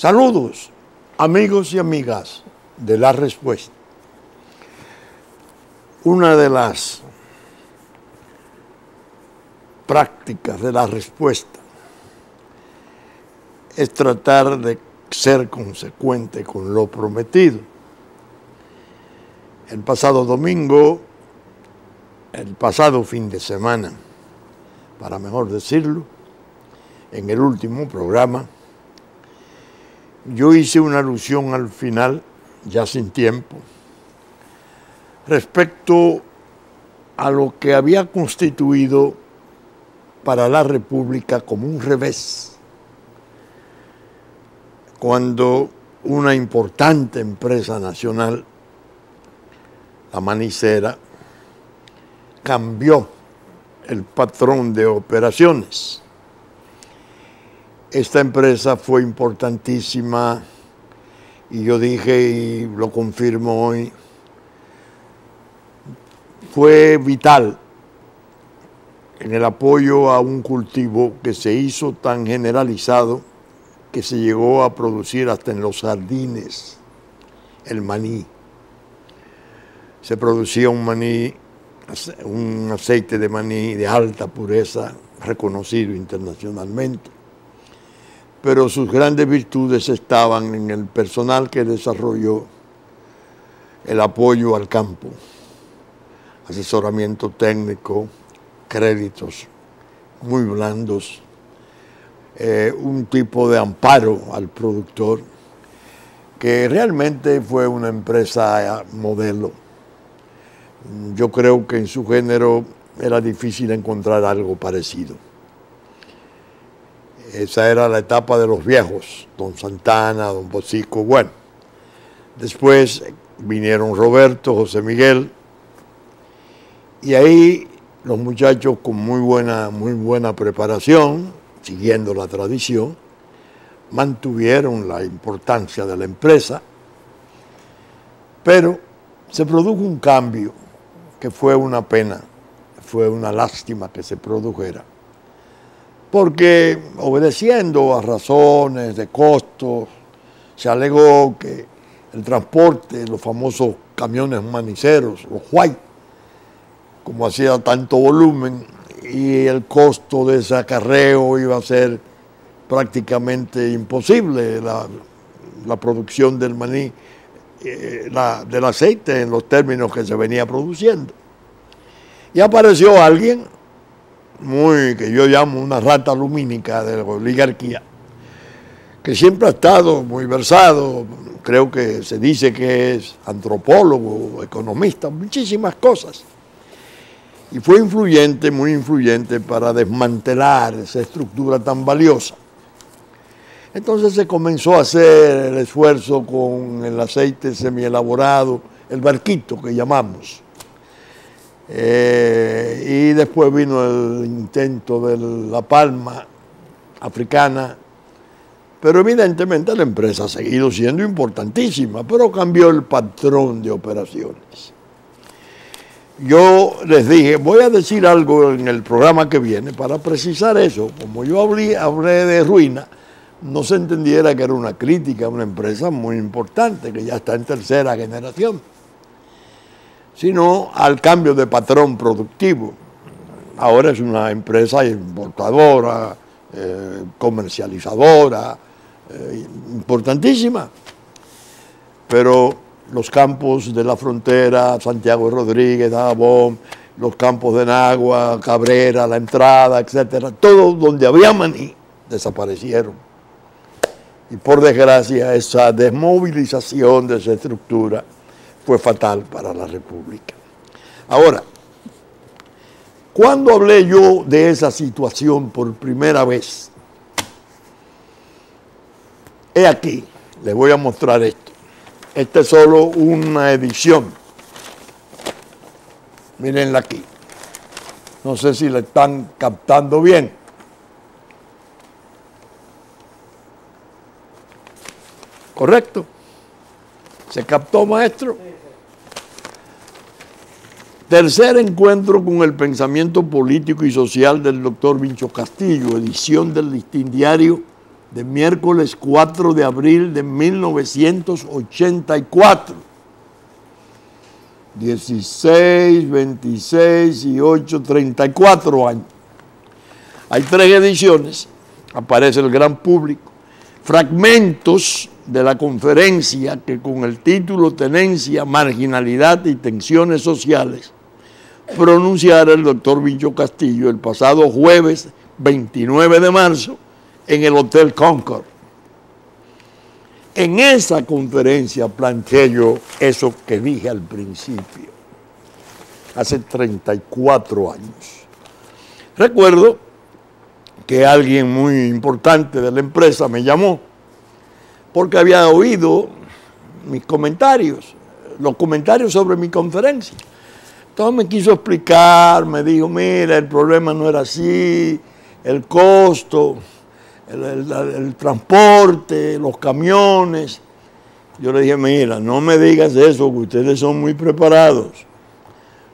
Saludos, amigos y amigas de La Respuesta. Una de las prácticas de la respuesta es tratar de ser consecuente con lo prometido. El pasado domingo, el pasado fin de semana, para mejor decirlo, en el último programa, yo hice una alusión al final, ya sin tiempo, respecto a lo que había constituido para la República como un revés, cuando una importante empresa nacional, la manicera, cambió el patrón de operaciones. Esta empresa fue importantísima y yo dije, y lo confirmo hoy, fue vital en el apoyo a un cultivo que se hizo tan generalizado que se llegó a producir hasta en los jardines, el maní. Se producía un maní, un aceite de maní de alta pureza, reconocido internacionalmente. Pero sus grandes virtudes estaban en el personal que desarrolló el apoyo al campo, asesoramiento técnico, créditos muy blandos, un tipo de amparo al productor, que realmente fue una empresa modelo. Yo creo que en su género era difícil encontrar algo parecido. Esa era la etapa de los viejos, don Santana, don Bosico. Bueno, después vinieron Roberto, José Miguel, y ahí los muchachos con muy buena preparación, siguiendo la tradición, mantuvieron la importancia de la empresa, pero se produjo un cambio que fue una pena, fue una lástima que se produjera, porque obedeciendo a razones de costos, se alegó que el transporte, los famosos camiones maniceros, los white, como hacía tanto volumen, y el costo de ese acarreo iba a ser prácticamente imposible, la producción del maní, del aceite en los términos que se venía produciendo. Y apareció alguien, que yo llamo una rata lumínica de la oligarquía, que siempre ha estado muy versado, creo que se dice que es antropólogo, economista, muchísimas cosas. Y fue influyente, muy influyente para desmantelar esa estructura tan valiosa. Entonces se comenzó a hacer el esfuerzo con el aceite semielaborado, el barquito que llamamos. Y después vino el intento de la palma africana, pero evidentemente la empresa ha seguido siendo importantísima, pero cambió el patrón de operaciones. Yo les dije, voy a decir algo en el programa que viene para precisar eso. Como yo hablé de ruina, no se entendiera que era una crítica a una empresa muy importante, que ya está en tercera generación, sino al cambio de patrón productivo. Ahora es una empresa importadora, comercializadora, importantísima, pero los campos de la frontera, Santiago Rodríguez, Dajabón, los campos de Nagua, Cabrera, la entrada, etcétera, todo donde había maní, desaparecieron. Y por desgracia, esa desmovilización de esa estructura fue fatal para la República. Ahora, ¿cuándo hablé yo de esa situación por primera vez? He aquí, les voy a mostrar esto. Esta es solo una edición. Mírenla aquí. No sé si la están captando bien. ¿Correcto? ¿Se captó, maestro? Tercer encuentro con el pensamiento político y social del doctor Vincho Castillo, edición del Listín Diario de miércoles 4 de abril de 1984. 16, 26 y 8, 34 años. Hay 3 ediciones, aparece el gran público, fragmentos de la conferencia que con el título Tenencia, Marginalidad y Tensiones Sociales pronunciara el doctor Vincho Castillo el pasado jueves 29 de marzo en el Hotel Concord. En esa conferencia planteé yo eso que dije al principio, hace 34 años. Recuerdo que alguien muy importante de la empresa me llamó porque había oído mis comentarios, los comentarios sobre mi conferencia. Entonces me quiso explicar, me dijo, mira, el problema no era así, el costo, el transporte, los camiones. Yo le dije, mira, no me digas eso, que ustedes son muy preparados.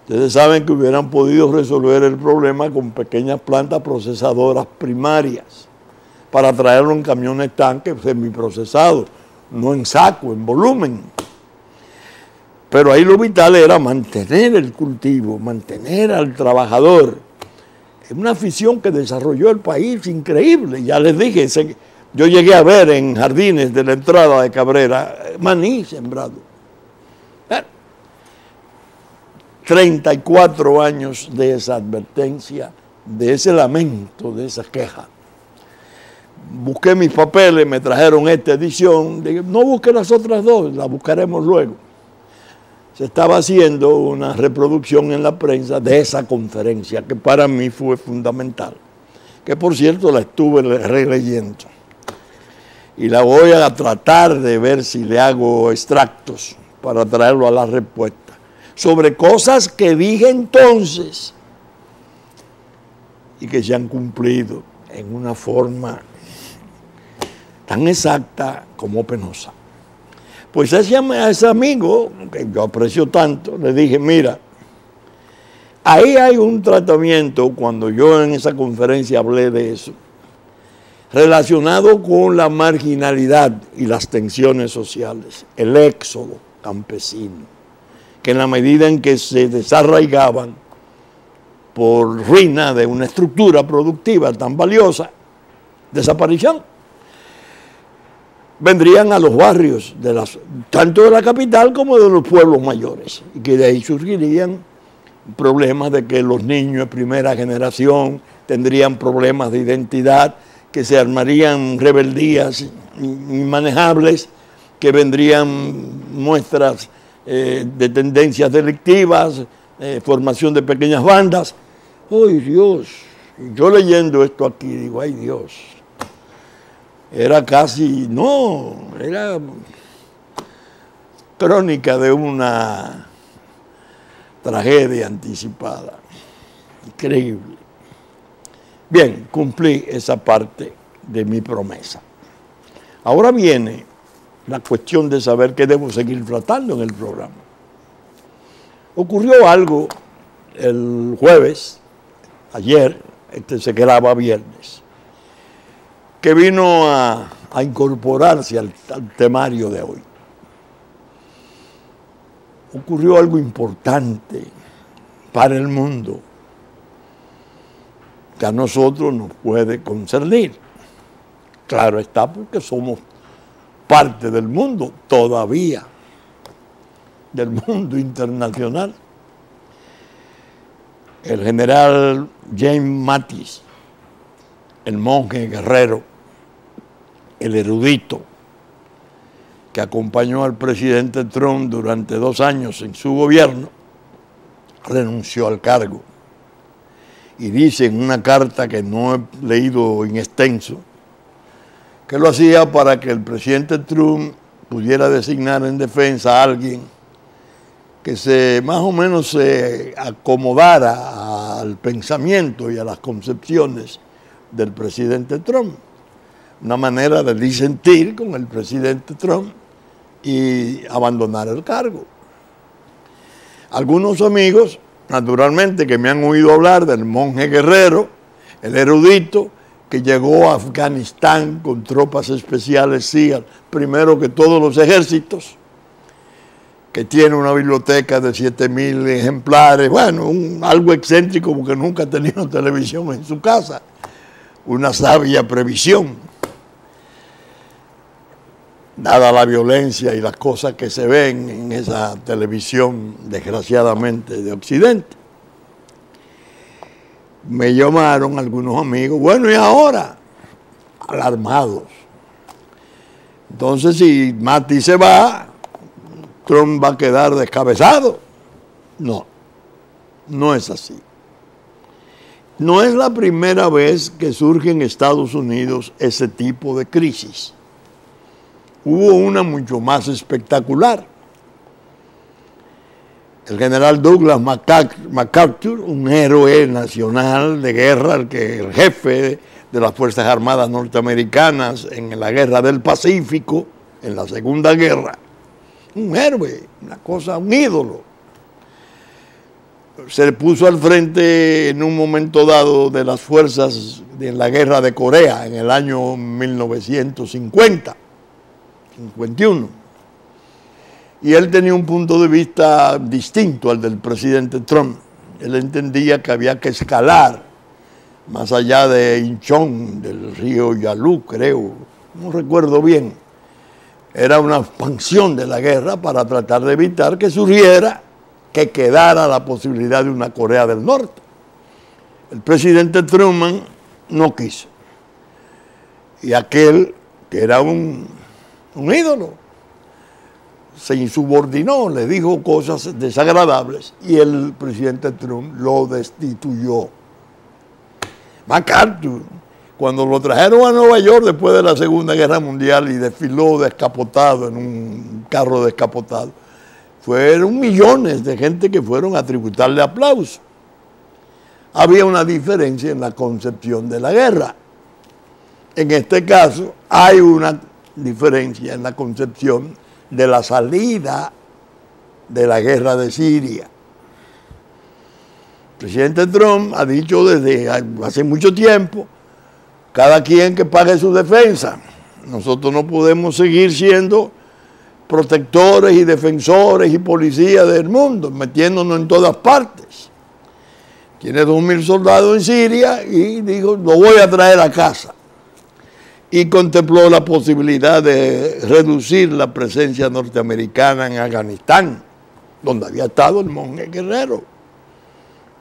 Ustedes saben que hubieran podido resolver el problema con pequeñas plantas procesadoras primarias para traerlo en camiones tanques semiprocesados, no en saco, en volumen. Pero ahí lo vital era mantener el cultivo, mantener al trabajador. Es una afición que desarrolló el país increíble. Ya les dije, yo llegué a ver en jardines de la entrada de Cabrera maní sembrado. 34 años de esa advertencia, de ese lamento, de esa queja. Busqué mis papeles, me trajeron esta edición. Dije, no busque las otras 2, las buscaremos luego. Se estaba haciendo una reproducción en la prensa de esa conferencia, que para mí fue fundamental, que por cierto la estuve releyendo. Y la voy a tratar de ver si le hago extractos para traerlo a la respuesta, sobre cosas que dije entonces y que se han cumplido en una forma tan exacta como penosa. Pues a ese amigo, que yo aprecio tanto, le dije, mira, ahí hay un tratamiento, cuando yo en esa conferencia hablé de eso, relacionado con la marginalidad y las tensiones sociales, el éxodo campesino, que en la medida en que se desarraigaban por ruina de una estructura productiva tan valiosa, desaparecían. Vendrían a los barrios, tanto de la capital como de los pueblos mayores, y que de ahí surgirían problemas de que los niños de primera generación tendrían problemas de identidad, que se armarían rebeldías inmanejables, que vendrían muestras de tendencias delictivas, formación de pequeñas bandas. ¡Ay, Dios! Yo leyendo esto aquí digo, ¡ay, Dios! Era casi, no, era crónica de una tragedia anticipada. Increíble. Bien, cumplí esa parte de mi promesa. Ahora viene la cuestión de saber qué debo seguir tratando en el programa. Ocurrió algo el jueves, ayer, se graba viernes, que vino a incorporarse al temario de hoy. Ocurrió algo importante para el mundo que a nosotros nos puede concernir. Claro está, porque somos parte del mundo todavía, del mundo internacional. El general James Mattis, el monje guerrero, el erudito que acompañó al presidente Trump durante 2 años en su gobierno, renunció al cargo. Y dice en una carta que no he leído en extenso, que lo hacía para que el presidente Trump pudiera designar en defensa a alguien que más o menos se acomodara al pensamiento y a las concepciones del presidente Trump. Una manera de disentir con el presidente Trump y abandonar el cargo. Algunos amigos, naturalmente, que me han oído hablar del monje guerrero, el erudito, que llegó a Afganistán con tropas especiales SEAL, primero que todos los ejércitos, que tiene una biblioteca de 7.000 ejemplares, bueno, algo excéntrico porque nunca ha tenido televisión en su casa, una sabia previsión, dada la violencia y las cosas que se ven en esa televisión, desgraciadamente, de Occidente. Me llamaron algunos amigos, bueno, ¿y ahora? Alarmados. Entonces, si Mati se va, Trump va a quedar descabezado. No, no es así. No es la primera vez que surge en Estados Unidos ese tipo de crisis. Hubo una mucho más espectacular. El general Douglas MacArthur, un héroe nacional de guerra, el jefe de las Fuerzas Armadas norteamericanas en la Guerra del Pacífico, en la Segunda Guerra, un héroe, una cosa, un ídolo. Se puso al frente en un momento dado de las fuerzas de la Guerra de Corea en el año 1950, 51. Y él tenía un punto de vista distinto al del presidente Trump. Él entendía que había que escalar más allá de Incheon, del río Yalu, creo, no recuerdo bien. Era una expansión de la guerra para tratar de evitar que surgiera, que quedara la posibilidad de una Corea del Norte. El presidente Truman no quiso. Y aquel, que era un ídolo, se insubordinó, le dijo cosas desagradables y el presidente Trump lo destituyó. MacArthur, cuando lo trajeron a Nueva York después de la Segunda Guerra Mundial y desfiló descapotado en un carro descapotado, fueron millones de gente que fueron a tributarle aplauso. Había una diferencia en la concepción de la guerra. En este caso hay una diferencia en la concepción de la salida de la guerra de Siria. El presidente Trump ha dicho desde hace mucho tiempo, cada quien que pague su defensa. Nosotros no podemos seguir siendo protectores y defensores y policías del mundo, metiéndonos en todas partes. Tiene 2.000 soldados en Siria y dijo, lo voy a traer a casa. Y contempló la posibilidad de reducir la presencia norteamericana en Afganistán, donde había estado el monje guerrero,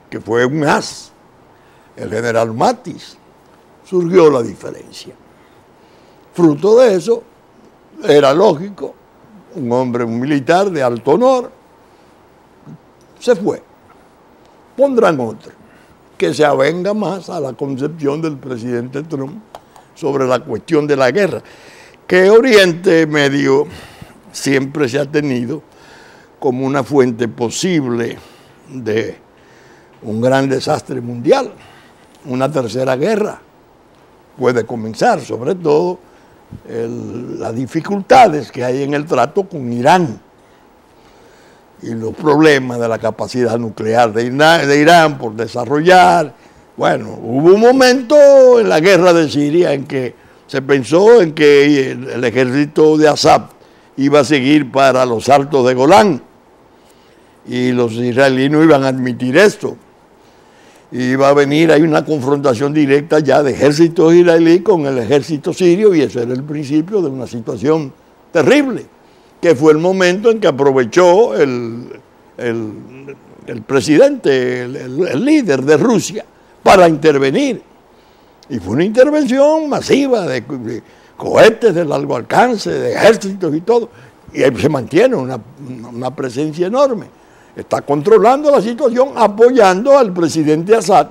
que fue un as, el general Mattis. Surgió la diferencia. Fruto de eso, era lógico, un hombre, un militar de alto honor, se fue. Pondrán otro, que se avenga más a la concepción del presidente Trump sobre la cuestión de la guerra, que Oriente Medio siempre se ha tenido como una fuente posible de un gran desastre mundial. Una tercera guerra puede comenzar, sobre todo las dificultades que hay en el trato con Irán y los problemas de la capacidad nuclear de Irán por desarrollar. Bueno, hubo un momento en la guerra de Siria en que se pensó en que el ejército de Assad iba a seguir para los altos de Golán y los israelíes no iban a admitir esto. Iba a venir, hay una confrontación directa ya de ejército israelí con el ejército sirio y eso era el principio de una situación terrible, que fue el momento en que aprovechó el presidente, el líder de Rusia, para intervenir. Y fue una intervención masiva de cohetes de largo alcance, de ejércitos y todo. Y ahí se mantiene una presencia enorme. Está controlando la situación, apoyando al presidente Assad,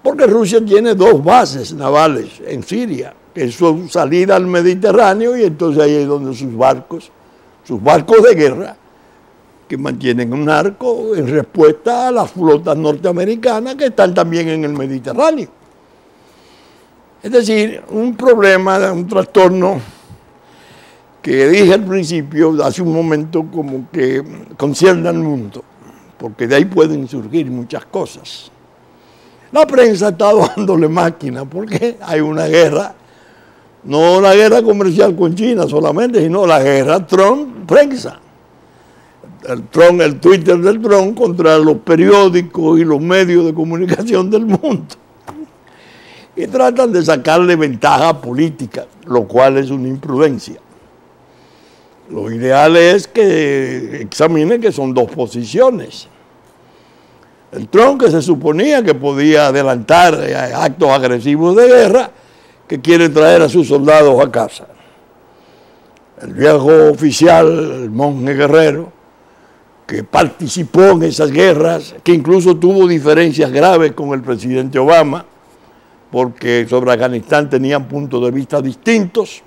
porque Rusia tiene 2 bases navales en Siria, que es su salida al Mediterráneo, y entonces ahí es donde sus barcos de guerra, que mantienen un arco en respuesta a las flotas norteamericanas que están también en el Mediterráneo. Es decir, un problema, un trastorno que dije al principio, hace un momento, como que concierne al mundo, porque de ahí pueden surgir muchas cosas. La prensa ha estado dándole máquina porque hay una guerra, no la guerra comercial con China solamente, sino la guerra Trump-prensa. El Twitter del Trump contra los periódicos y los medios de comunicación del mundo. Y tratan de sacarle ventaja política, lo cual es una imprudencia. Lo ideal es que examinen que son dos posiciones. El Trump, que se suponía que podía adelantar actos agresivos de guerra, que quiere traer a sus soldados a casa. El viejo oficial, el monje guerrero, que participó en esas guerras, que incluso tuvo diferencias graves con el presidente Obama, porque sobre Afganistán tenían puntos de vista distintos.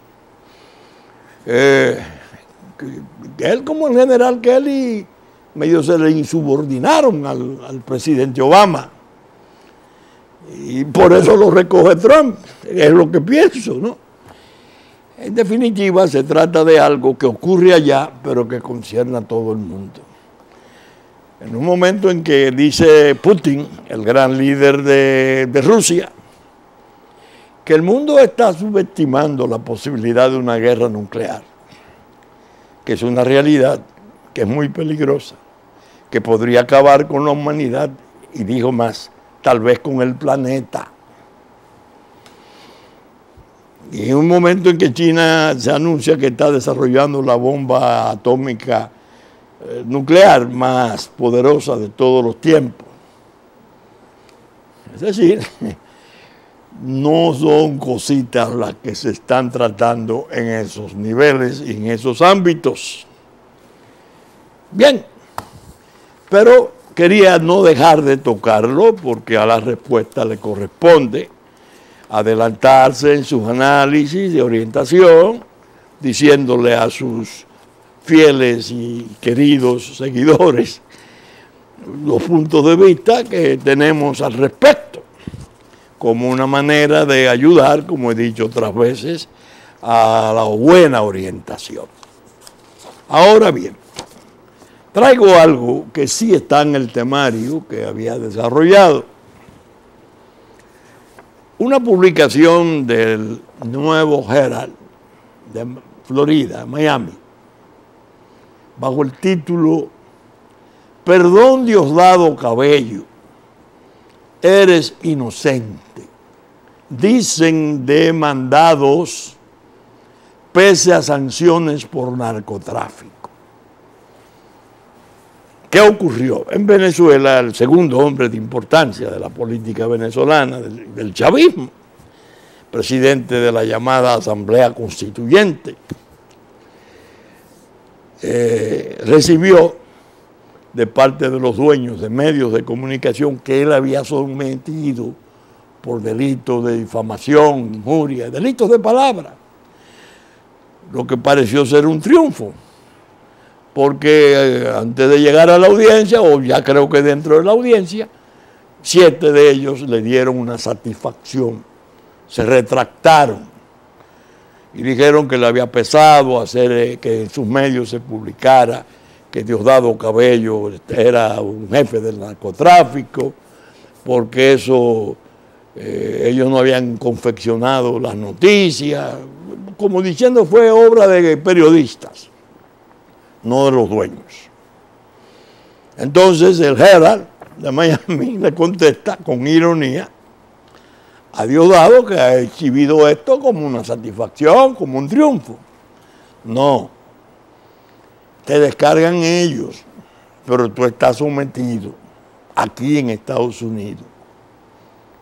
Él, como el general Kelly, medio se le insubordinaron al presidente Obama. Y por eso lo recoge Trump, es lo que pienso, ¿no? En definitiva, se trata de algo que ocurre allá, pero que concierne a todo el mundo. En un momento en que dice Putin, el gran líder de Rusia, que el mundo está subestimando la posibilidad de una guerra nuclear, que es una realidad, que es muy peligrosa, que podría acabar con la humanidad, y dijo más, tal vez con el planeta. Y en un momento en que China se anuncia que está desarrollando la bomba atómica nuclear más poderosa de todos los tiempos. Es decir, no son cositas las que se están tratando en esos niveles y en esos ámbitos. Bien, pero quería no dejar de tocarlo porque a la respuesta le corresponde adelantarse en sus análisis de orientación, diciéndole a sus fieles y queridos seguidores los puntos de vista que tenemos al respecto, como una manera de ayudar, como he dicho otras veces, a la buena orientación. Ahora bien, traigo algo que sí está en el temario que había desarrollado. Una publicación del Nuevo Herald de Florida, Miami, bajo el título Perdón Diosdado Cabello, eres inocente. Dicen demandados pese a sanciones por narcotráfico. ¿Qué ocurrió? En Venezuela, el segundo hombre de importancia de la política venezolana, del chavismo, presidente de la llamada Asamblea Constituyente, recibió de parte de los dueños de medios de comunicación que él había sometido por delitos de difamación, injuria, delitos de palabra, lo que pareció ser un triunfo, porque antes de llegar a la audiencia, o ya creo que dentro de la audiencia, 7 de ellos le dieron una satisfacción, se retractaron y dijeron que le había pesado hacer que en sus medios se publicara que Diosdado Cabello era un jefe del narcotráfico, porque eso ellos no habían confeccionado las noticias, como diciendo fue obra de periodistas, no de los dueños. Entonces el Herald de Miami le contesta con ironía a Diosdado, que ha exhibido esto como una satisfacción, como un triunfo. No, te descargan ellos, pero tú estás sometido aquí en Estados Unidos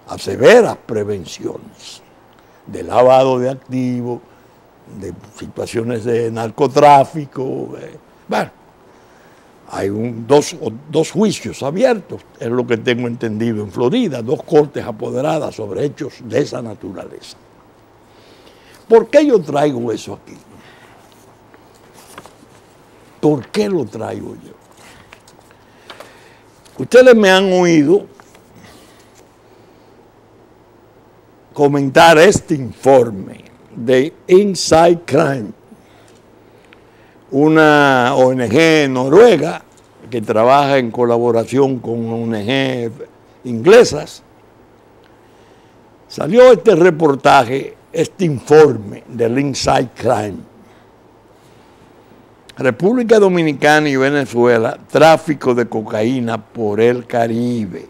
a severas prevenciones de lavado de activos, de situaciones de narcotráfico. Bueno, hay dos juicios abiertos, es lo que tengo entendido en Florida, 2 cortes apoderadas sobre hechos de esa naturaleza. ¿Por qué yo traigo eso aquí? ¿Por qué lo traigo yo? Ustedes me han oído comentar este informe de Inside Crime, una ONG noruega que trabaja en colaboración con ONG inglesas, Salió este reportaje, este informe del Inside Crime. República Dominicana y Venezuela, tráfico de cocaína por el Caribe.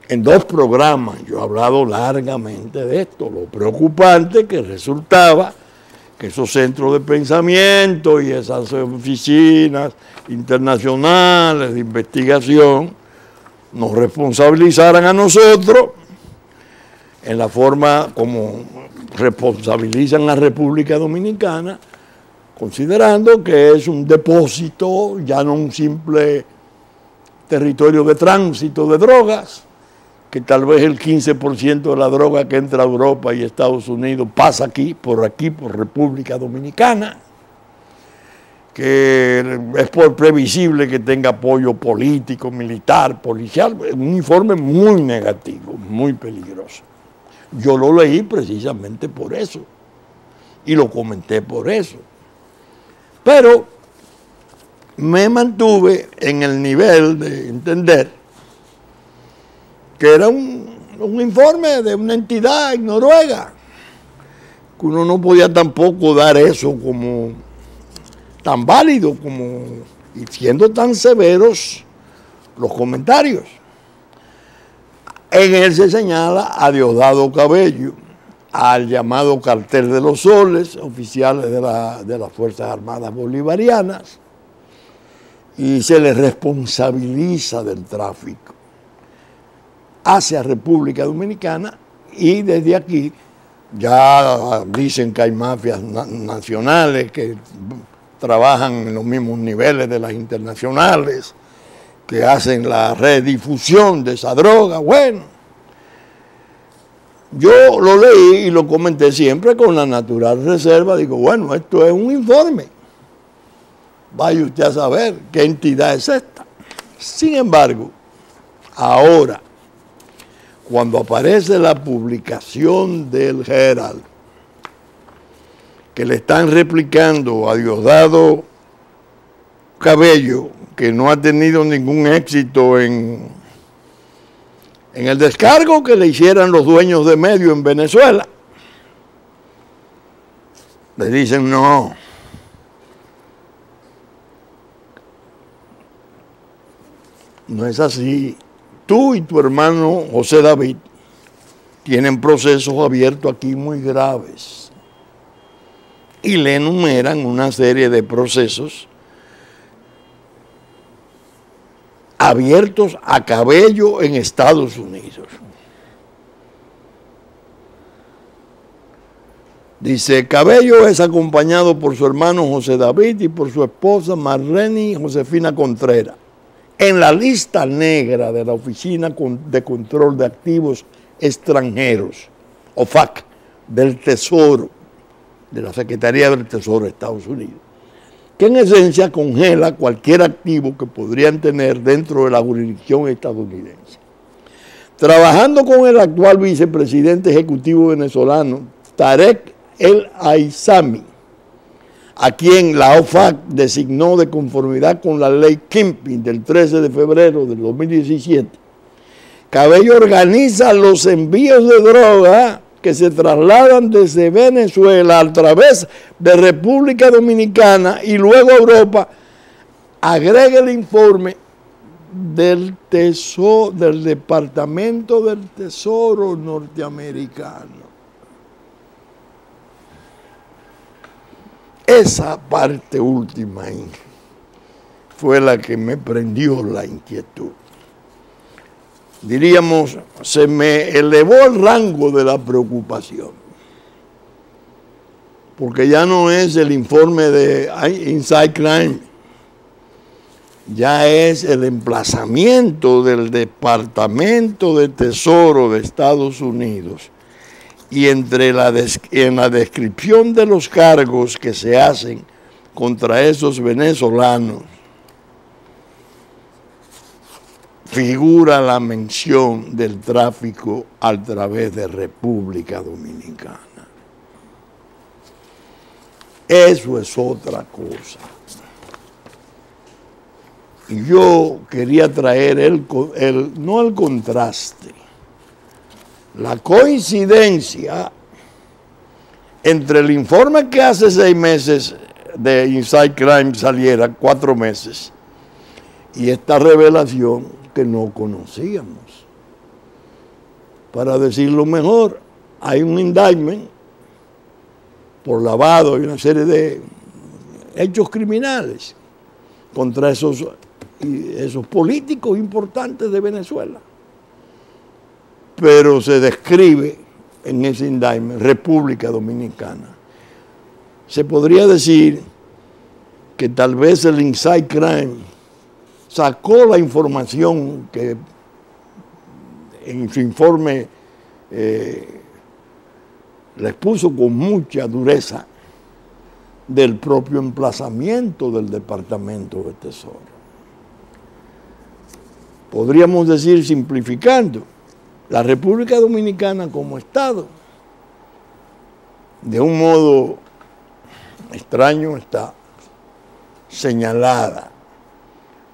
En 2 programas yo he hablado largamente de esto, lo preocupante que resultaba que esos centros de pensamiento y esas oficinas internacionales de investigación nos responsabilizaran a nosotros en la forma como responsabilizan a la República Dominicana, considerando que es un depósito, ya no un simple territorio de tránsito de drogas, que tal vez el 15% de la droga que entra a Europa y Estados Unidos pasa aquí, por República Dominicana, que es previsible que tenga apoyo político, militar, policial, un informe muy negativo, muy peligroso. Yo lo leí precisamente por eso y lo comenté por eso. Pero me mantuve en el nivel de entender que era un informe de una entidad en Noruega, que uno no podía tampoco dar eso como tan válido, como y siendo tan severos los comentarios. En él se señala a Diosdado Cabello, al llamado Cartel de los Soles, oficiales de las Fuerzas Armadas Bolivarianas, y se les responsabiliza del tráfico hacia República Dominicana, y desde aquí ya dicen que hay mafias nacionales que trabajan en los mismos niveles de las internacionales, que hacen la redifusión de esa droga. Bueno, yo lo leí y lo comenté siempre con la natural reserva. Digo, bueno, esto es un informe. Vaya usted a saber qué entidad es esta. Sin embargo, ahora, cuando aparece la publicación del Herald, que le están replicando a Diosdado Cabello, que no ha tenido ningún éxito en el descargo que le hicieran los dueños de medios en Venezuela, le dicen no. No es así. Tú y tu hermano José David tienen procesos abiertos aquí muy graves. Y le enumeran una serie de procesos abiertos a Cabello en Estados Unidos. Dice, Cabello es acompañado por su hermano José David y por su esposa Marlene Josefina Contreras en la lista negra de la Oficina de Control de Activos Extranjeros, OFAC, del Tesoro, de la Secretaría del Tesoro de Estados Unidos, que en esencia congela cualquier activo que podrían tener dentro de la jurisdicción estadounidense. Trabajando con el actual vicepresidente ejecutivo venezolano, Tarek El Aissami, a quien la OFAC designó de conformidad con la ley Kempin del 13 de febrero del 2017, Cabello organiza los envíos de droga que se trasladan desde Venezuela a través de República Dominicana y luego a Europa. Agrega el informe del Departamento del Tesoro norteamericano. Esa parte última fue la que me prendió la inquietud. Diríamos, se me elevó el rango de la preocupación, porque ya no es el informe de Inside Crime, ya es el emplazamiento del Departamento de Tesoro de Estados Unidos, y en la descripción de los cargos que se hacen contra esos venezolanos, figura la mención del tráfico a través de República Dominicana. Eso es otra cosa. Y yo quería traer no el contraste, La coincidencia entre el informe que hace 6 meses de Inside Crime saliera, 4 meses, y esta revelación que no conocíamos. Para decirlo mejor, hay un indictment por lavado y una serie de hechos criminales contra esos políticos importantes de Venezuela. Pero se describe en ese indictment República Dominicana. Se podría decir que tal vez el Inside Crime sacó la información que en su informe les puso con mucha dureza del propio emplazamiento del Departamento de Tesoro. Podríamos decir, simplificando, la República Dominicana como Estado, de un modo extraño, está señalada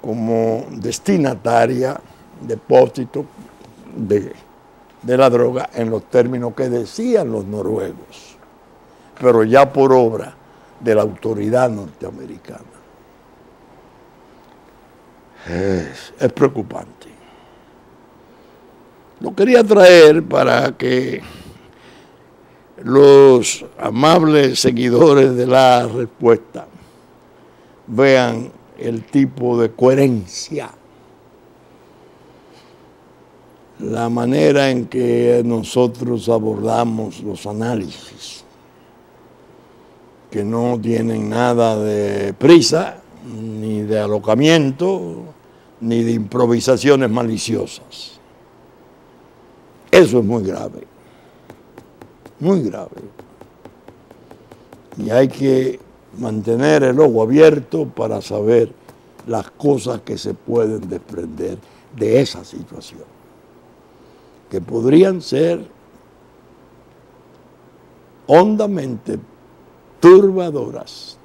como destinataria, depósito de la droga en los términos que decían los noruegos, pero ya por obra de la autoridad norteamericana. Es preocupante. Lo quería traer para que los amables seguidores de La Respuesta vean el tipo de coherencia, la manera en que nosotros abordamos los análisis, que no tienen nada de prisa, ni de alocamiento, ni de improvisaciones maliciosas. Eso es muy grave, muy grave. Y hay que mantener el ojo abierto para saber las cosas que se pueden desprender de esa situación, que podrían ser hondamente turbadoras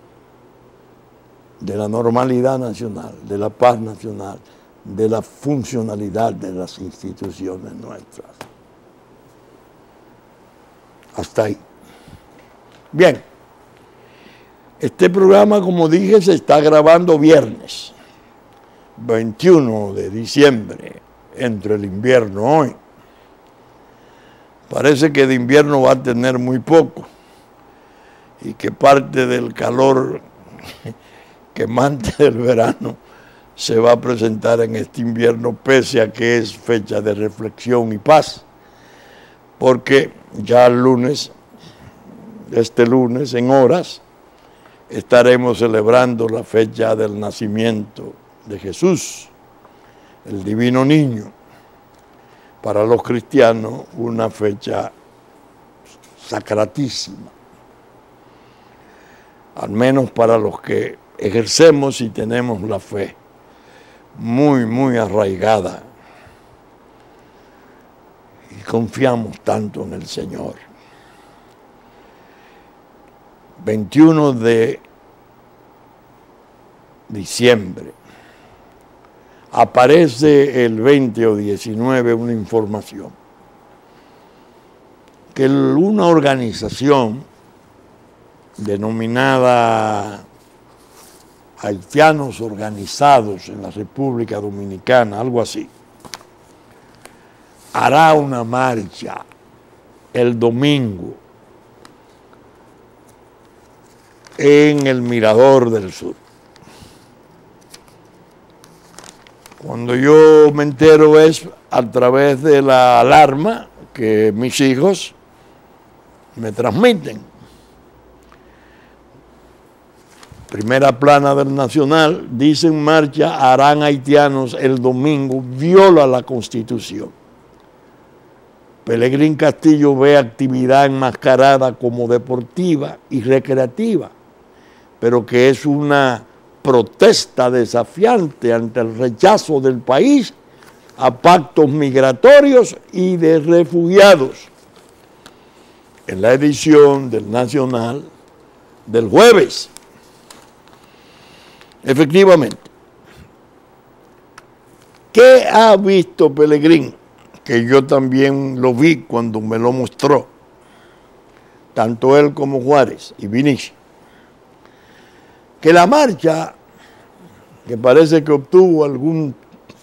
de la normalidad nacional, de la paz nacional, de la funcionalidad de las instituciones nuestras. Hasta ahí. Bien, este programa, como dije, se está grabando viernes 21 de diciembre, entre el invierno hoy. Parece que de invierno va a tener muy poco y que parte del calor quemante del verano se va a presentar en este invierno, pese a que es fecha de reflexión y paz, porque ya el lunes, este lunes, en horas, estaremos celebrando la fecha del nacimiento de Jesús, el divino niño. Para los cristianos, una fecha sacratísima, al menos para los que ejercemos y tenemos la fe muy, muy arraigada y confiamos tanto en el Señor. 21 de diciembre. Aparece el 20 o 19 una información que una organización denominada Haitianos Organizados en la República Dominicana, algo así, hará una marcha el domingo en el Mirador del Sur. Cuando yo me entero es a través de la alarma que mis hijos me transmiten. Primera plana del Nacional, dice en marcha, harán haitianos el domingo, viola la Constitución. Pelegrín Castillo ve actividad enmascarada como deportiva y recreativa, pero que es una protesta desafiante ante el rechazo del país a pactos migratorios y de refugiados. En la edición del Nacional del jueves. Efectivamente, ¿qué ha visto Pelegrín que yo también lo vi cuando me lo mostró, tanto él como Juárez y Vinicio, que la marcha, que parece que obtuvo algún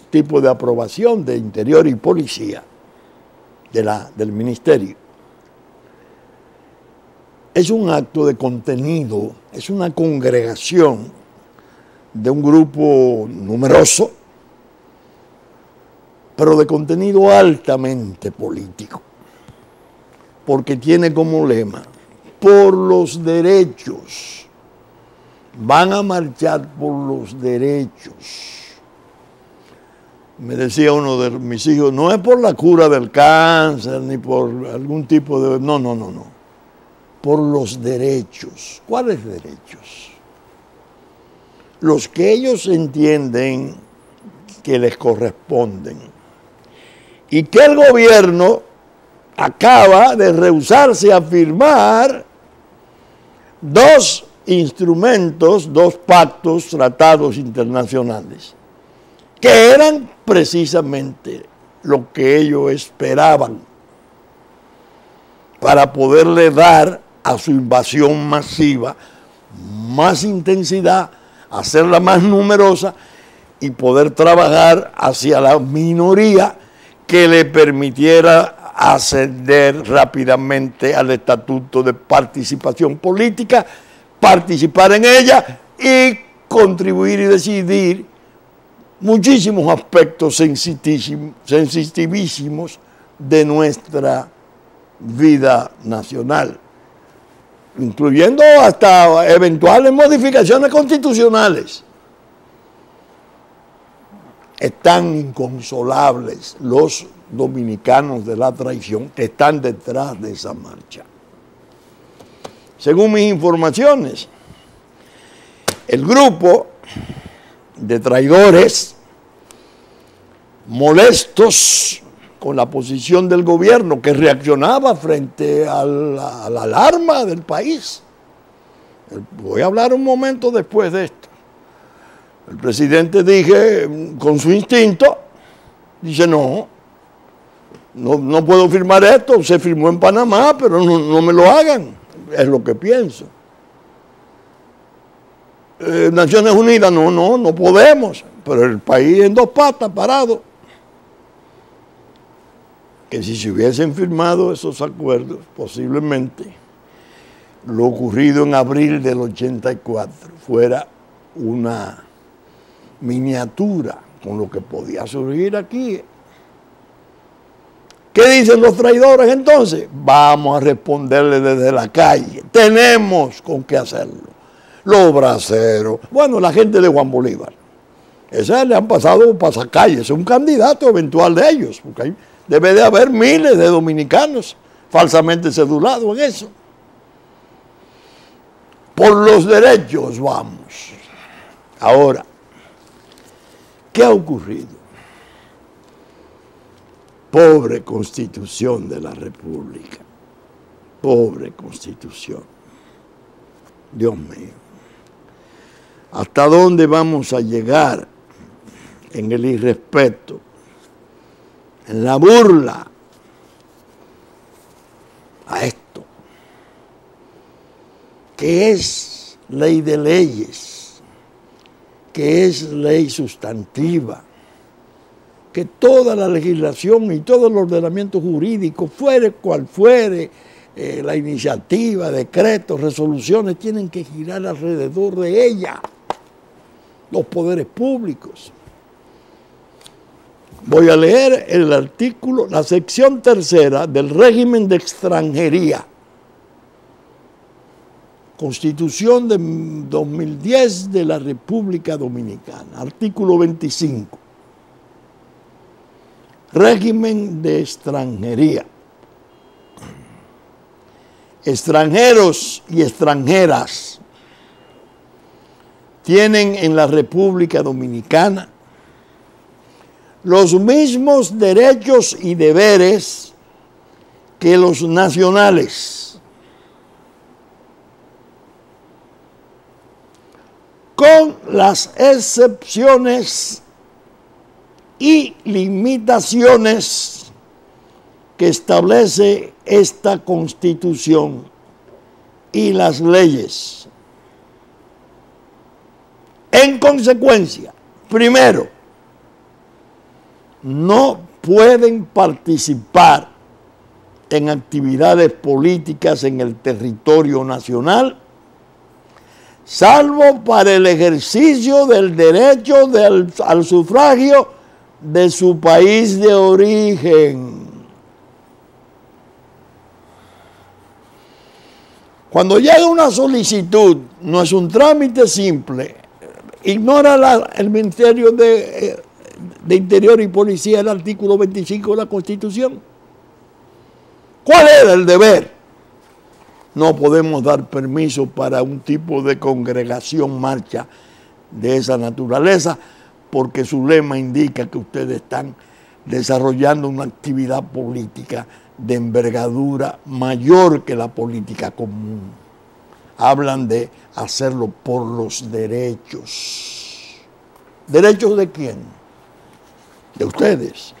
tipo de aprobación de Interior y Policía, del Ministerio, es un acto de contenido, es una congregación de un grupo numeroso, pero de contenido altamente político, porque tiene como lema, por los derechos. Van a marchar por los derechos. Me decía uno de mis hijos, no es por la cura del cáncer, ni por algún tipo de... No. Por los derechos. ¿Cuáles derechos? Los que ellos entienden que les corresponden. Y que el gobierno acaba de rehusarse a firmar dos instrumentos, dos pactos, tratados internacionales, que eran precisamente lo que ellos esperaban para poderle dar a su invasión masiva más intensidad, hacerla más numerosa y poder trabajar hacia la minoría que le permitiera ascender rápidamente al estatuto de participación política, participar en ella y contribuir y decidir muchísimos aspectos sensitivísimos de nuestra vida nacional, incluyendo hasta eventuales modificaciones constitucionales. Están inconsolables los dominicanos de la traición que están detrás de esa marcha. Según mis informaciones, el grupo de traidores molestos con la posición del gobierno que reaccionaba frente a la alarma del país. Voy a hablar un momento después de esto. El presidente dije, con su instinto, dice no puedo firmar esto, se firmó en Panamá, pero no me lo hagan, es lo que pienso. Naciones Unidas, no podemos, pero el país en dos patas, parado. Que si se hubiesen firmado esos acuerdos, posiblemente lo ocurrido en abril del 84 fuera una miniatura con lo que podía surgir aquí. ¿Qué dicen los traidores entonces? Vamos a responderle desde la calle. Tenemos con qué hacerlo. Los braceros, bueno, la gente de Juan Bolívar. Ese le han pasado pasacalles, es un candidato eventual de ellos, porque hay, debe de haber miles de dominicanos falsamente cedulados en eso. Por los derechos vamos. Ahora, ¿qué ha ocurrido? Pobre Constitución de la República. Pobre Constitución. Dios mío. ¿Hasta dónde vamos a llegar en el irrespeto, en la burla a esto, que es ley de leyes, que es ley sustantiva, que toda la legislación y todo el ordenamiento jurídico, fuere cual fuere la iniciativa, decretos, resoluciones, tienen que girar alrededor de ella, los poderes públicos? Voy a leer el artículo, la sección tercera del régimen de extranjería, Constitución de 2010 de la República Dominicana, artículo 25. Régimen de extranjería. Extranjeros y extranjeras tienen en la República Dominicana los mismos derechos y deberes que los nacionales, con las excepciones y limitaciones que establece esta Constitución y las leyes. En consecuencia, primero, no pueden participar en actividades políticas en el territorio nacional, salvo para el ejercicio del derecho al sufragio de su país de origen. Cuando llega una solicitud, no es un trámite simple, ignora el Ministerio de Interior y Policía el artículo 25 de la Constitución. ¿Cuál era el deber? No podemos dar permiso para un tipo de congregación, marcha de esa naturaleza, porque su lema indica que ustedes están desarrollando una actividad política de envergadura mayor que la política común. Hablan de hacerlo por los derechos. ¿Derechos de quién? De ustedes.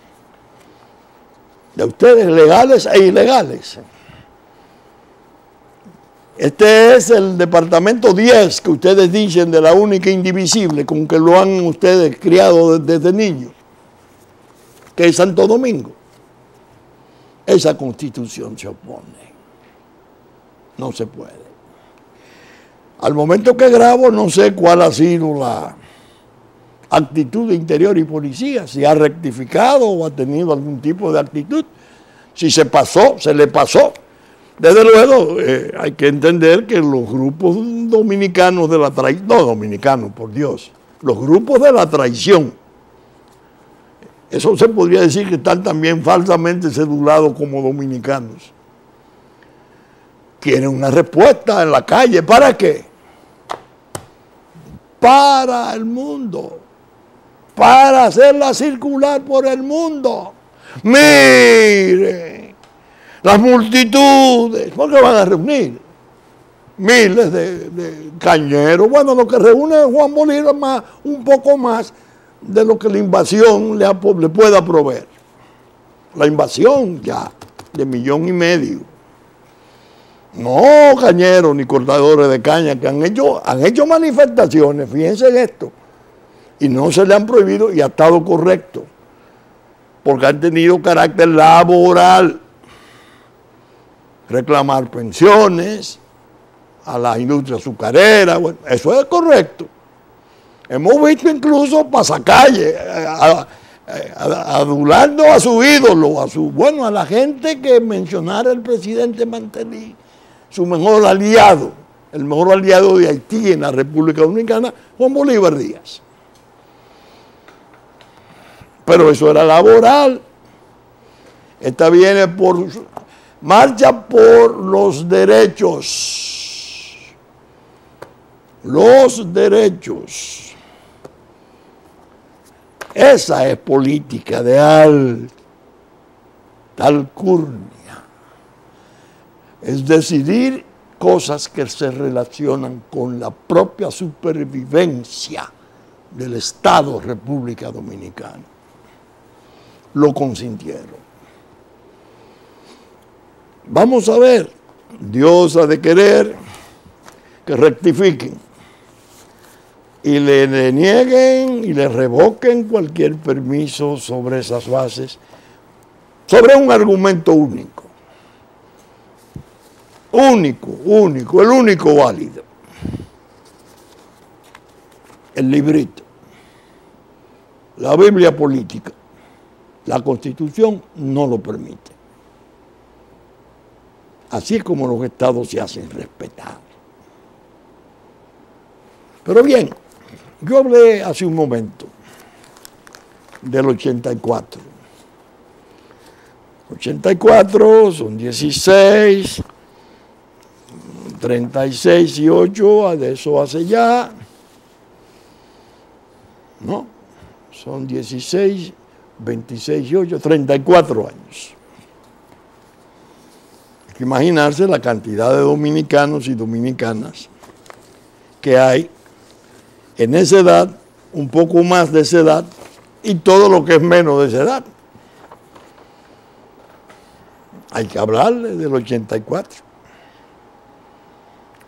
De ustedes, legales e ilegales. Este es el departamento 10 que ustedes dicen de la única indivisible con que lo han ustedes criado desde niños, que es Santo Domingo. Esa Constitución se opone. No se puede. Al momento que grabo, no sé cuál ha sido la actitud de Interior y Policía, si ha rectificado o ha tenido algún tipo de actitud. Si se pasó, se le pasó. Desde luego, hay que entender que los grupos dominicanos de la traición, no dominicanos, por Dios, los grupos de la traición, eso se podría decir que están también falsamente cedulados como dominicanos. Quieren una respuesta en la calle. ¿Para qué? Para el mundo. Para hacerla circular por el mundo. Mire, las multitudes, ¿por qué van a reunir? Miles de cañeros. Bueno, lo que reúne Juan Bolívar más, un poco más de lo que la invasión le pueda proveer. La invasión ya, de 1,5 millones. No cañeros ni cortadores de caña que han hecho manifestaciones, fíjense en esto, y no se le han prohibido y ha estado correcto, porque han tenido carácter laboral. Reclamar pensiones a la industria azucarera, bueno, eso es correcto. Hemos visto incluso pasacalle adulando a su ídolo, a la gente que mencionara el presidente Mantelí, su mejor aliado, el mejor aliado de Haití en la República Dominicana, Juan Bolívar Díaz. Pero eso era laboral. Esta viene por marcha por los derechos. Los derechos. Esa es política de alta alcurnia. Es decidir cosas que se relacionan con la propia supervivencia del Estado República Dominicana. Lo consintieron. Vamos a ver, Dios ha de querer que rectifiquen y le nieguen y le revoquen cualquier permiso sobre esas bases, sobre un argumento único. El único válido. El librito. La Biblia política. La Constitución no lo permite. Así es como los estados se hacen respetar. Pero bien, yo hablé hace un momento del 84. 84 son 16, 36 y 8, de eso hace ya, ¿no? Son 16, 26 y 8, 34 años. Hay que imaginarse la cantidad de dominicanos y dominicanas que hay en esa edad, un poco más de esa edad, y todo lo que es menos de esa edad. Hay que hablarle del 84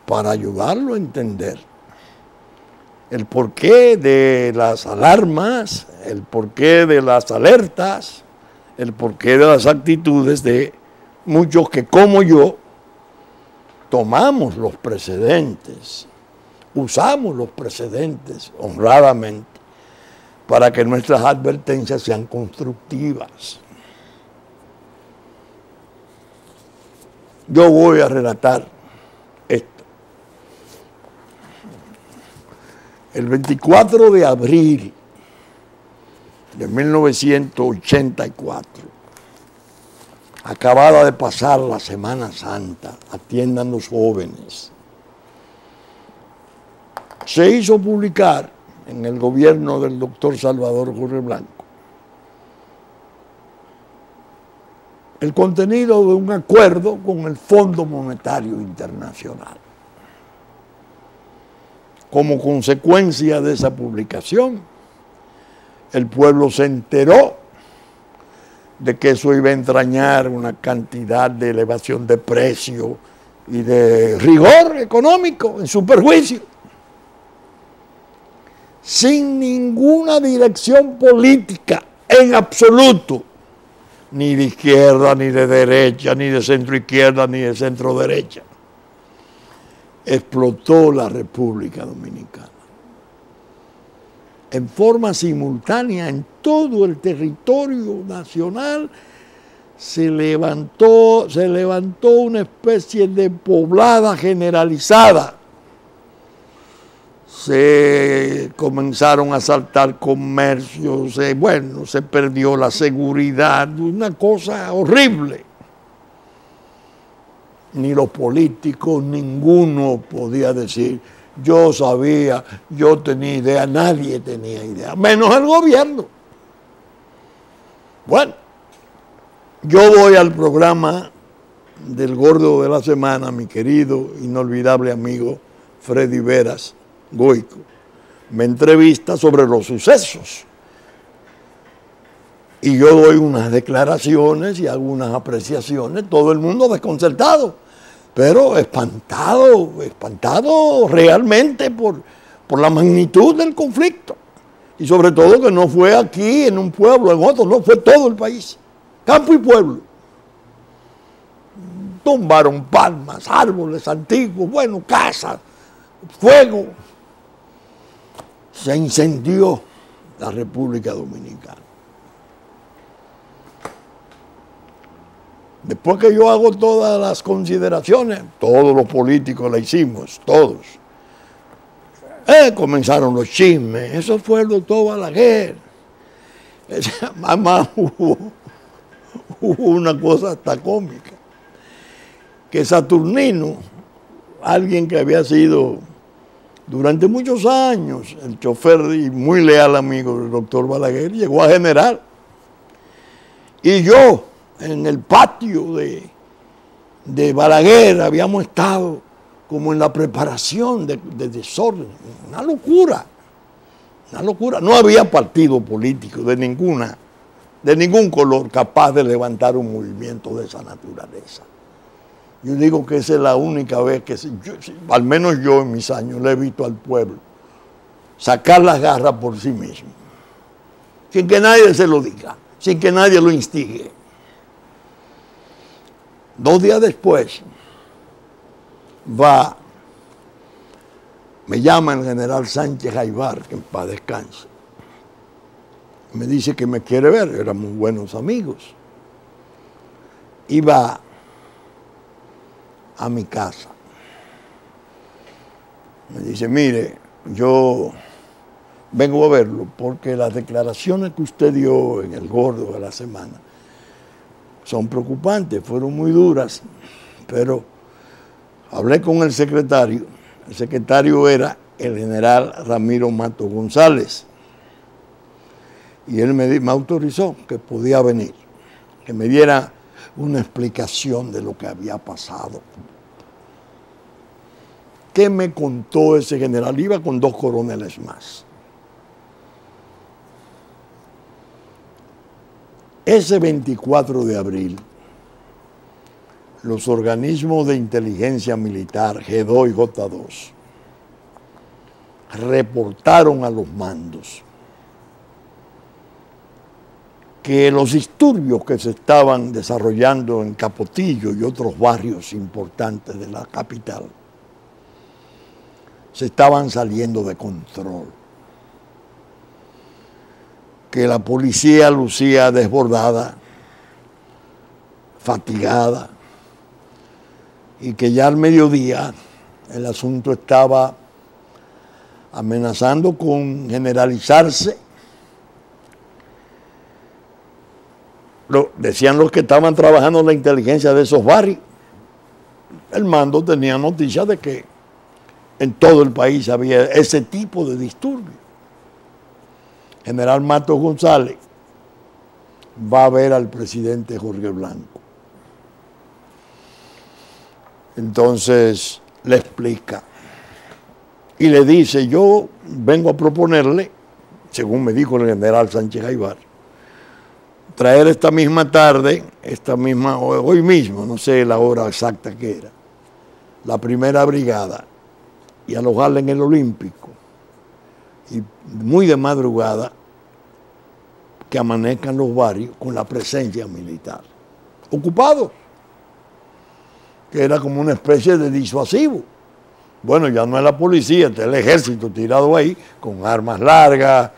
para ayudarlo a entender el porqué de las alarmas, el porqué de las alertas, el porqué de las actitudes de muchos que, como yo, tomamos los precedentes, usamos los precedentes honradamente para que nuestras advertencias sean constructivas. Yo voy a relatar esto. El 24 de abril de 1984, acabada de pasar la Semana Santa, atiendan los jóvenes, se hizo publicar en el gobierno del doctor Salvador Jorge Blanco el contenido de un acuerdo con el Fondo Monetario Internacional. Como consecuencia de esa publicación, el pueblo se enteró de que eso iba a entrañar una cantidad de elevación de precio y de rigor económico en su perjuicio, sin ninguna dirección política en absoluto, ni de izquierda, ni de derecha, ni de centro izquierda, ni de centro derecha. Explotó la República Dominicana. En forma simultánea, en todo el territorio nacional, se levantó una especie de poblada generalizada. Se comenzaron a asaltar comercios, se perdió la seguridad, una cosa horrible. Ni los políticos, ninguno podía decir, yo sabía, yo tenía idea, nadie tenía idea, menos el gobierno. Bueno, yo voy al programa del Gordo de la Semana, mi querido, inolvidable amigo Freddy Veras Goico, me entrevista sobre los sucesos. Y yo doy unas declaraciones y algunas apreciaciones, todo el mundo desconcertado, pero espantado realmente por la magnitud del conflicto. Y sobre todo que no fue aquí, en un pueblo, en otro, no, fue todo el país, campo y pueblo. Tumbaron palmas, árboles antiguos, casas, fuego. Se incendió la República Dominicana. Después que yo hago todas las consideraciones, todos los políticos la hicimos, todos. Comenzaron los chismes, eso fue el doctor Balaguer. Además hubo una cosa hasta cómica, que Saturnino, alguien que había sido durante muchos años el chofer y muy leal amigo del doctor Balaguer, llegó a general. Y yo, en el patio de Balaguer, habíamos estado como en la preparación de desorden, una locura. No había partido político de ningún color capaz de levantar un movimiento de esa naturaleza. Yo digo que esa es la única vez que, al menos yo en mis años, le he visto al pueblo sacar las garras por sí mismo, sin que nadie se lo diga, sin que nadie lo instigue. 2 días después, me llama el general Sánchez Aybar, que en paz descanse. Me dice que me quiere ver, éramos buenos amigos. Y va a mi casa. Me dice, mire, yo vengo a verlo porque las declaraciones que usted dio en el Gordo de la Semana son preocupantes, fueron muy duras, pero hablé con el secretario era el general Ramiro Mato González, y él me autorizó que podía venir, que me diera una explicación de lo que había pasado. ¿Qué me contó ese general? Iba con 2 coroneles más. Ese 24 de abril, los organismos de inteligencia militar, G2 y J2, reportaron a los mandos que los disturbios que se estaban desarrollando en Capotillo y otros barrios importantes de la capital se estaban saliendo de control, que la policía lucía desbordada, fatigada, y que ya al mediodía el asunto estaba amenazando con generalizarse. Decían los que estaban trabajando en la inteligencia de esos barrios. El mando tenía noticias de que en todo el país había ese tipo de disturbios. General Matos González va a ver al presidente Jorge Blanco. Entonces le explica y le dice: yo vengo a proponerle, según me dijo el general Sánchez Aybar, traer esta misma tarde, hoy mismo, no sé la hora exacta que era, la primera brigada y alojarla en el Olímpico, y muy de madrugada que amanezcan los barrios con la presencia militar, ocupados, que era como una especie de disuasivo. Bueno, ya no es la policía, está el ejército tirado ahí con armas largas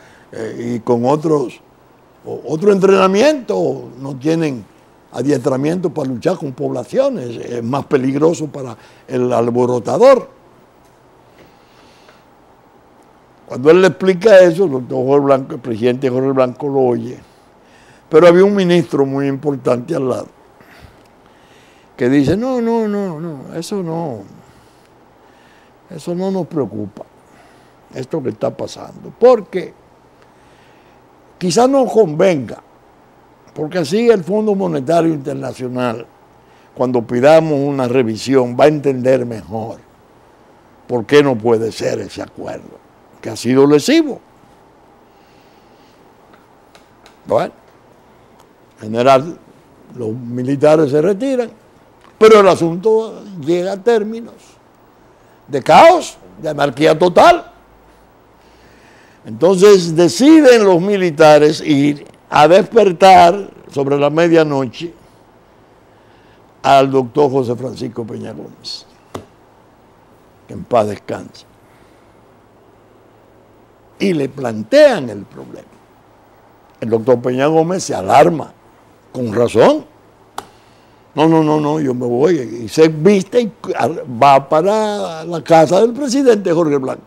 y con otro entrenamiento. No tienen adiestramiento para luchar con poblaciones, es más peligroso para el alborotador. Cuando él le explica eso, el doctor Jorge Blanco, el presidente Jorge Blanco, lo oye, pero había un ministro muy importante al lado que dice: no, eso no nos preocupa, esto que está pasando, porque quizás nos convenga, porque así el Fondo Monetario Internacional, cuando pidamos una revisión, va a entender mejor por qué no puede ser ese acuerdo, que ha sido lesivo. Bueno, en general, los militares se retiran, pero el asunto llega a términos de caos, de anarquía total. Entonces deciden los militares ir a despertar sobre la medianoche al doctor José Francisco Peña Gómez, que en paz descanse, y le plantean el problema. El doctor Peña Gómez se alarma, con razón. No, yo me voy. Y se viste y va para la casa del presidente Jorge Blanco.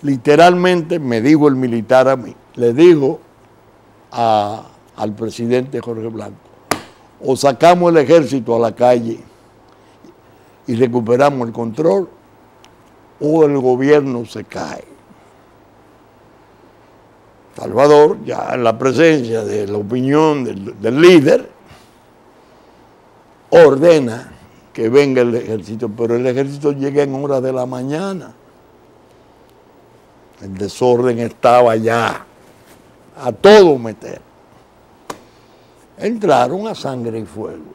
Literalmente me dijo el militar a mí, le dijo al presidente Jorge Blanco: o sacamos el ejército a la calle y recuperamos el control, o el gobierno se cae. Salvador, ya en la presencia de la opinión del líder, ordena que venga el ejército, pero el ejército llega en horas de la mañana. El desorden estaba ya a todo meter. Entraron a sangre y fuego.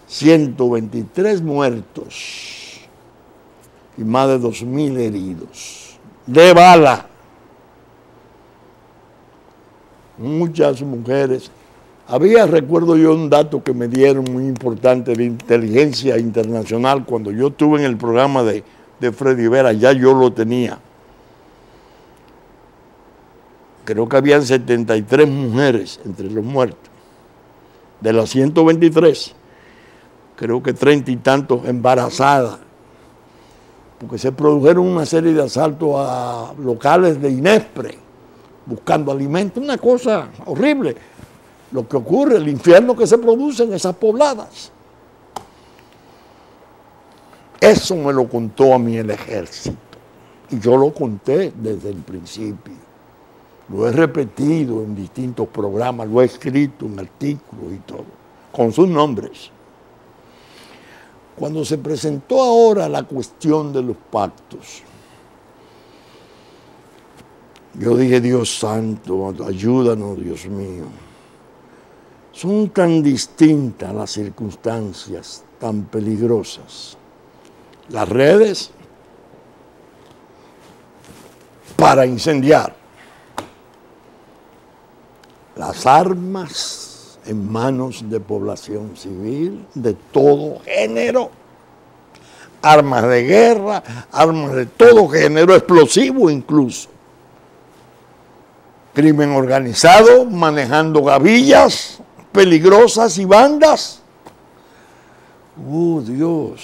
123 muertos y más de 2.000 heridos de bala. Muchas mujeres. Había, recuerdo yo, un dato que me dieron muy importante de inteligencia internacional cuando yo estuve en el programa de Freddy Vera, ya yo lo tenía. Creo que habían 73 mujeres entre los muertos. De las 123, creo que 30 y tantos embarazadas, porque se produjeron una serie de asaltos a locales de Inespre, buscando alimentos, una cosa horrible. Lo que ocurre, el infierno que se produce en esas pobladas. Eso me lo contó a mí el ejército. Y yo lo conté desde el principio. Lo he repetido en distintos programas, lo he escrito en artículos y todo, con sus nombres. Cuando se presentó ahora la cuestión de los pactos, yo dije: Dios santo, ayúdanos, Dios mío. Son tan distintas las circunstancias, tan peligrosas. Las redes para incendiar, las armas en manos de población civil de todo género, armas de guerra, armas de todo género, explosivos incluso. Crimen organizado, manejando gavillas peligrosas y bandas. ¡Oh, Dios!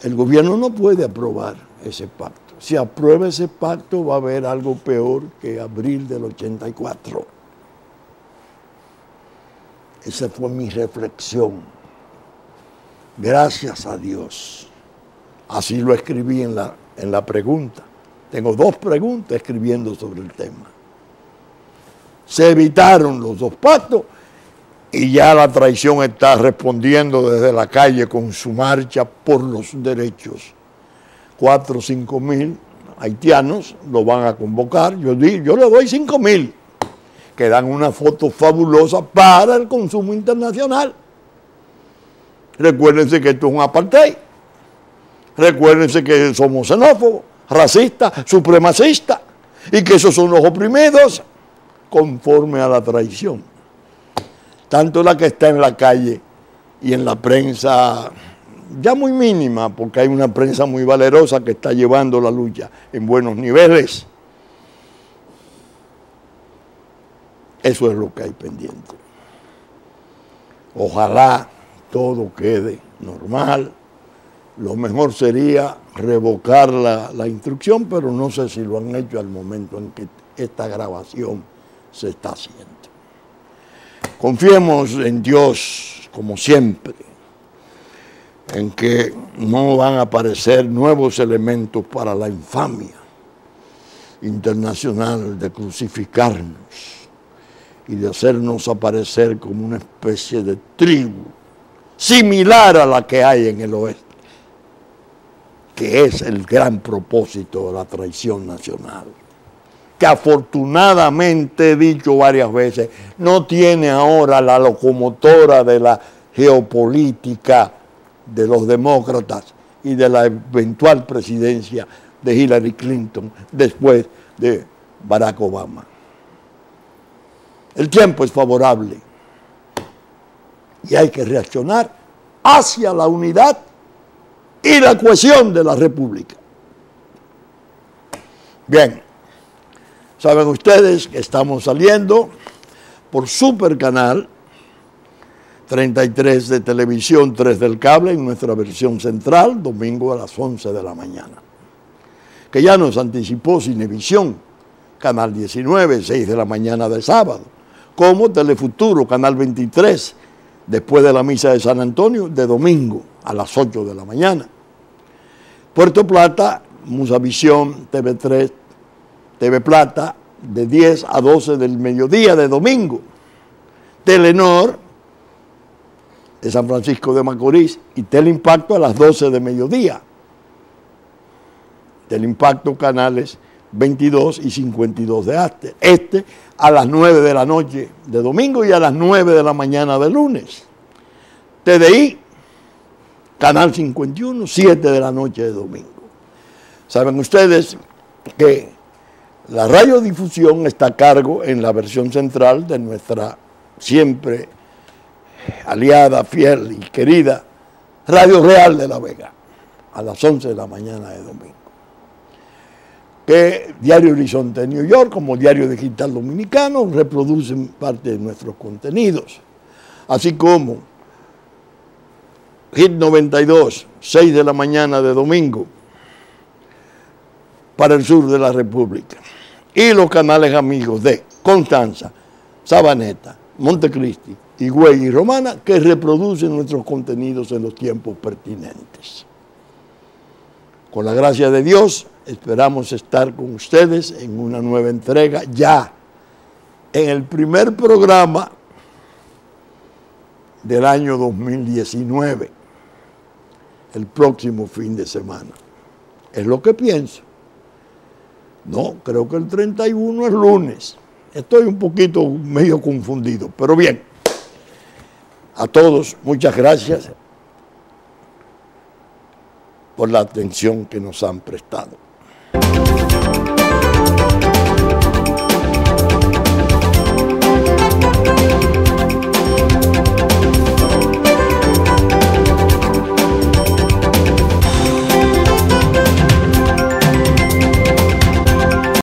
El gobierno no puede aprobar ese pacto. Si aprueba ese pacto va a haber algo peor que abril del 84. Esa fue mi reflexión. Gracias a Dios. Así lo escribí en la pregunta. Tengo 2 preguntas escribiendo sobre el tema. Se evitaron los 2 pactos y ya la traición está respondiendo desde la calle con su marcha por los derechos. 4 o 5 mil haitianos lo van a convocar. Yo le doy 5 mil, que dan una foto fabulosa para el consumo internacional. Recuérdense que esto es un apartheid. Recuérdense que somos xenófobos, racistas, supremacistas, y que esos son los oprimidos conforme a la traición. Tanto la que está en la calle y en la prensa, ya muy mínima, porque hay una prensa muy valerosa que está llevando la lucha en buenos niveles. Eso es lo que hay pendiente. Ojalá todo quede normal. Lo mejor sería revocar la instrucción, pero no sé si lo han hecho al momento en que esta grabación se está haciendo. Confiemos en Dios, como siempre, en que no van a aparecer nuevos elementos para la infamia internacional de crucificarnos y de hacernos aparecer como una especie de tribu similar a la que hay en el oeste, que es el gran propósito de la traición nacional, que afortunadamente, he dicho varias veces, no tiene ahora la locomotora de la geopolítica de los demócratas y de la eventual presidencia de Hillary Clinton después de Barack Obama. El tiempo es favorable y hay que reaccionar hacia la unidad y la cohesión de la República. Bien, saben ustedes que estamos saliendo por Supercanal 33 de televisión, 3 del cable, en nuestra versión central, domingo a las 11 de la mañana. Que ya nos anticipó Cinevisión, Canal 19, 6 de la mañana de sábado, como Telefuturo, Canal 23, después de la misa de San Antonio, de domingo a las 8 de la mañana. Puerto Plata, Musavisión, TV3, TV Plata, de 10 a 12 del mediodía de domingo. Telenor, de San Francisco de Macorís, y Teleimpacto a las 12 de mediodía. Teleimpacto canales 22 y 52 de este a las 9 de la noche de domingo y a las 9 de la mañana de lunes. TDI, canal 51, 7 de la noche de domingo. Saben ustedes que la radiodifusión está a cargo en la versión central de nuestra siempre aliada, fiel y querida Radio Real de La Vega, a las 11 de la mañana de domingo. Que Diario Horizonte de New York, como Diario Digital Dominicano, reproducen parte de nuestros contenidos. Así como Hit 92, 6 de la mañana de domingo, para el sur de la República. Y los canales amigos de Constanza, Sabaneta, Montecristi, Higüey y Romana, que reproducen nuestros contenidos en los tiempos pertinentes. Con la gracia de Dios, esperamos estar con ustedes en una nueva entrega, ya en el primer programa del año 2019, el próximo fin de semana. Es lo que pienso. No, creo que el 31 es lunes. Estoy un poquito medio confundido, pero bien. A todos, muchas gracias por la atención que nos han prestado.